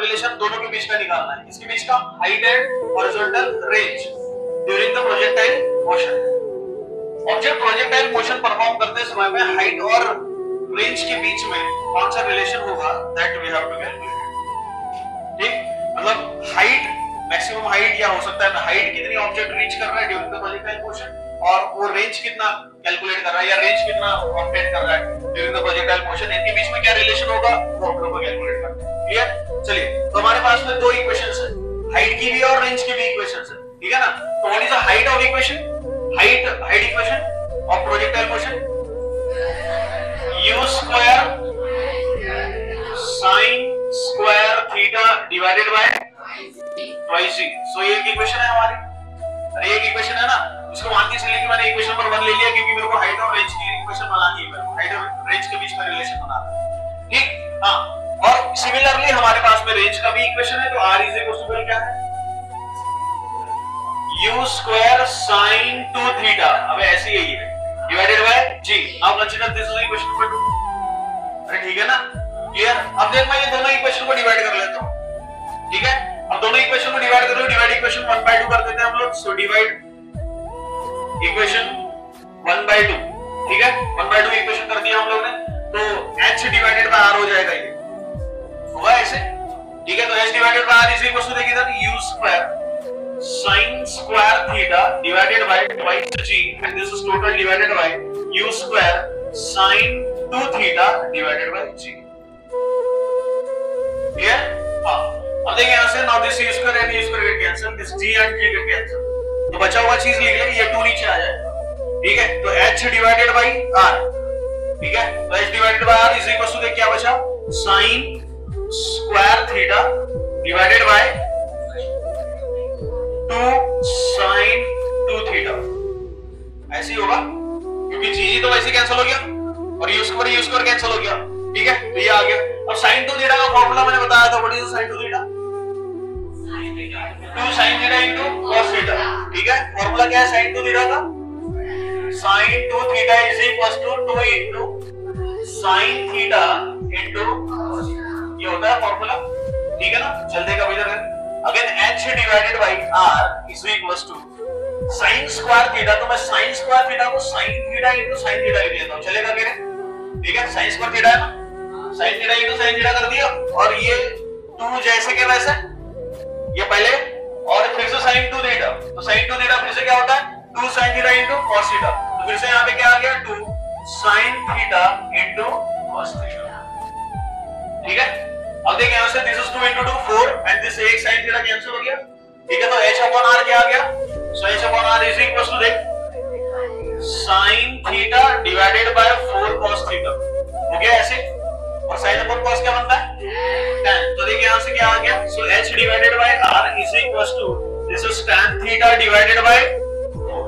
Relation दोनों के बीच का निकालना है। किसके बीच का? Height and horizontal range during the projectile motion. Object projectile motion perform करते समय में हाइट और रेंज के बीच में कौन सा रिलेशन होगा, that we have to calculate. ठीक, मतलब हाइट, मैक्सिमम हाइट या हो सकता है हाइट कितनी ऑब्जेक्ट रीच कर रहा है ड्यूरिंग द प्रोजेक्टाइल मोशन, और वो रेंज कितना कैलकुलेट कर रहा है या रेंज कितना ऑब्टेन कर रहा है ड्यूरिंग द प्रोजेक्टाइल मोशन, इनके बीच में क्या रिलेशन होगा वो हम लोग को कैलकुलेट करना है। क्लियर? चलिए, तो हमारे पास में दो इक्वेशंस है, हाइट की भी और रेंज की भी इक्वेशंस है, ठीक है ना। तो what is the height of equation? Height equation of projectile motion, u square sin square theta divided by twice g। सो ये एक इक्वेशन है हमारी, अरे एक इक्वेशन है ना, इसको मान के चलिए कि मैंने इक्वेशन नंबर 1 ले लिया क्योंकि मेरे को हाइट और रेंज की इक्वेशन बनानी है, मेरे को हाइट और रेंज के बीच में रिलेशन बनाना है। ठीक, हां, और सिमिलरली हमारे पास में रेंज का भी इक्वेशन है, तो r इज इक्वल टू क्या है? u स्क्वायर sin 2 थीटा, अब ऐसे ही है, divided by g। Now consider this is equation number 2। अरे ठीक है ना, क्लियर? अब देख मैं ये दोनों इक्वेशन को डिवाइड कर लेता हूं, ठीक है। अब दोनों इक्वेशन को डिवाइड कर लो, डिवाइड इक्वेशन 1/2 कर देते हैं हम लोग, सो डिवाइड इक्वेशन 1/2, ठीक है। 1/2 इक्वेशन कर दिया हम लोग ने, तो h डिवाइडेड बाय r हो जाएगा, ये होगा ऐसे, ठीक है। तो h divided by r is equal to देखिए इधर u square sin square theta divided by twice g, and this is total divided by u square sin 2 theta divided by g। Clear? हां, अब देखिए यहां से now this u square and u square get cancel, this g and g get cancel, तो बचा हुआ चीज लिख ले, ये 2 नीचे आ जाएगा, ठीक है। तो h डिवाइडेड बाय r, ठीक है, तो h divided by r is equal to देख क्या बचा, sin square theta divided by 2 sin 2 theta, ऐसे ही होगा क्योंकि g तो वैसे कैंसिल हो गया और u स्क्वायर कैंसिल हो गया, ठीक है। तो ये आ गया। अब sin 2 थीटा का फार्मूला मैंने बताया था, what is sin 2 theta? 2 sin theta into cos theta, ठीक है। फार्मूला क्या है sin 2 थीटा का? sin 2 theta is equal to 2 into sin theta into, ये होता है फार्मूला, ठीक है ना। चलते कब इधर है, again h divided by r is equal to sin square theta, तो मैं sin स्क्वायर थीटा को sin theta into sin theta लिख देता हूं, चलेगा मेरे, ठीक है। sin स्क्वायर थीटा है ना, sin theta into sin theta कर दिया, और ये 2 जैसे के वैसे, ये पहले और फिर से sin 2 थीटा, तो sin 2 थीटा फिर से क्या होता है 2 sin theta into cos theta, तो फिर से यहां पे क्या आ गया 2 sin theta into cos theta, ठीक है। अब देखिए यहां से this is 2 into 2 4 and this एक sin थीटा कैंसिल हो गया, ठीक है। तो h अपॉन r क्या आ गया, so h upon r is equal to देख sin theta divided by 4 cos theta, हो गया ऐसे, और sin अपॉन cos क्या बनता है tan, तो देखिए यहां से क्या आ गया, so h divided by r is equal to this is tan theta divided by 4।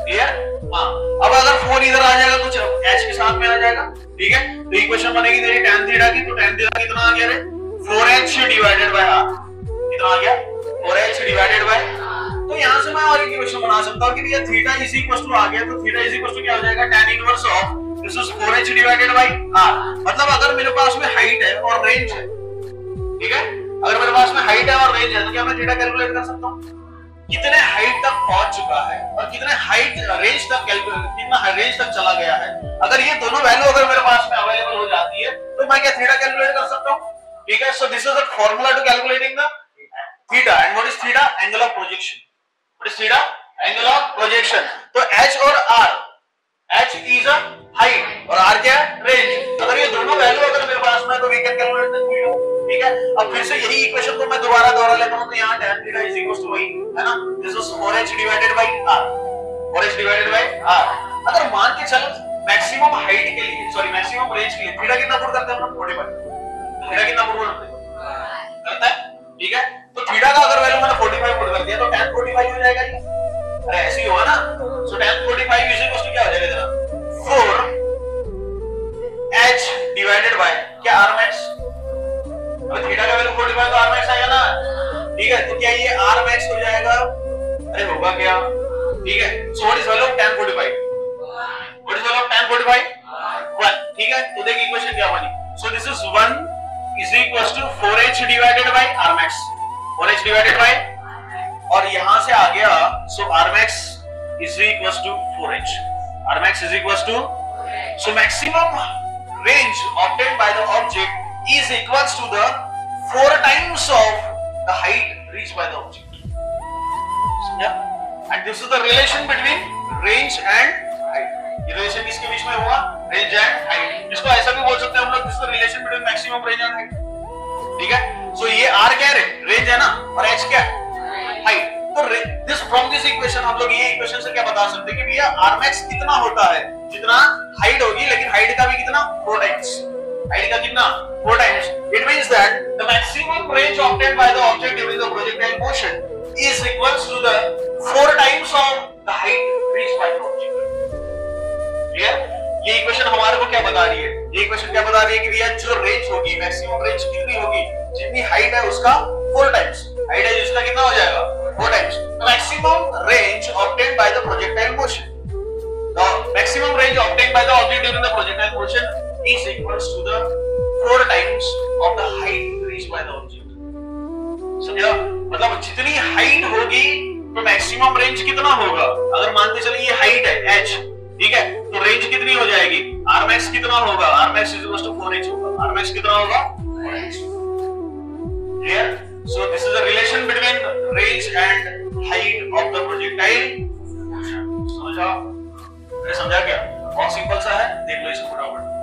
Clear? हां, अब अगर 4 इधर आ जाएगा तो h के साथ में आ जाएगा, ठीक है। तो इक्वेशन बनेगी तेरी tan थीटा की, तो tan थीटा कितना आ गया रे 4h डिवाइडेड बाय r, कितना आ गया 4h डिवाइडेड बाय, तो यहां से मैं और एक इक्वेशन बना सकता हूं कि भैया थीटा इज इक्वल टू आ गया, तो थीटा इज इक्वल टू क्या हो जाएगा tan inverse of this is 4h divided by r। मतलब अगर मेरे पास में हाइट है और रेंज है, ठीक है, अगर मेरे पास में हाइट है और रेंज है, तो क्या मैं थीटा कैलकुलेट कर सकता हूं, कितने हाइट तक पहुंच चुका है और कितने हाइट रेंज तक कितना रेंज तक चला गया है। अगर ये दोनों वैल्यू अगर मेरे पास में अवेलेबल हो जाती है, तो मैं क्या थीटा कैलकुलेट कर सकता हूं, ठीक है। So this is the formula to calculating the theta, and what is theta? Angle of projection. What is theta? Angle of projection. तो h और r, h is a height और r क्या है? रेंज। अगर ये दोनों वैल्यू अगर मेरे पास में, तो we can calculate the theta, ठीक है। अब फिर से यही इक्वेशन को मैं दोबारा लेता हूं, तो यहां tan theta is equal to वही है ना, this is 4h divided by r, 4h divided by r। अगर मान के चलो मैक्सिमम हाइट के लिए, सॉरी मैक्सिमम रेंज के लिए थीटा कितना पुट करते हैं हम लोग 45, थीटा कितना पुट करते हैं, ठीक है। तो थीटा का अगर वैल्यू मैंने 45 पुट कर दिया, तो tan 45 हो जाएगा ये, अरे ऐसे ही होगा ना। सो tan 45 इज इक्वल टू क्या हो जाएगा जरा 4h डिवाइडेड बाय क्या r max, अब थीटा का वैल्यू 45 तो r max आएगा ना, ठीक है। तो क्या ये r max हो जाएगा, अरे होगा क्या, ठीक है। So what is value of tan 45, what is value of tan 45 1, ठीक है। तो देखिए इक्वेशन क्या बनी, so this is 1 is equal to 4h divided by R max, 4h divided by, और यहां से आ गया so R max is equal to 4h, R max is equal to, so maximum range obtained by the object is equal to the 4 times of the height reached by the object, समझा? And this is the relation between range and height, ये relation किसके बीच में हुआ? Range and height. इसको ऐसा भी बोल सकते हैं हम लोग, this is the relation between maximum range and height, ठीक है? सो ये r क्या है? रेंज है ना, और h क्या है? हाइट। तो दिस फ्रॉम दिस इक्वेशन हम लोग ये इक्वेशन से क्या बता सकते हैं कि भैया r max कितना होता है? जितना हाइट होगी, लेकिन हाइट का भी कितना? 4 टाइम्स, हाइट का कितना? 4 times. It means that the maximum range obtained by the object during the projectile motion is equals to the 4 times of the height reached by the object, clear? ये equation हमारे को क्या बता रही है? ये इक्वेशन क्या बता रही है कि भैया जो रेंज होगी, मैक्सिमम रेंज कितनी होगी? जितनी हाइट है उसका 4 टाइम्स, हाइट है जिसका कितना हो जाएगा? 4 times. Maximum range obtained by the projectile motion, the maximum range obtained by the object during the projectile motion is equals to the 4 times of the height reached by the object, समझा? मतलब जितनी height होगी तो maximum range कितना होगा? अगर मानते चलिए ये हाइट है h, ठीक है, तो रेंज कितनी हो जाएगी? r max कितना होगा? r max is equal to 4h होगा, r max कितना होगा? 4h, clear? So this is the relation between range and height of the projectile motion, समझा? समझा क्या? बहुत सिंपल सा है, देख लो इसको फटाफट।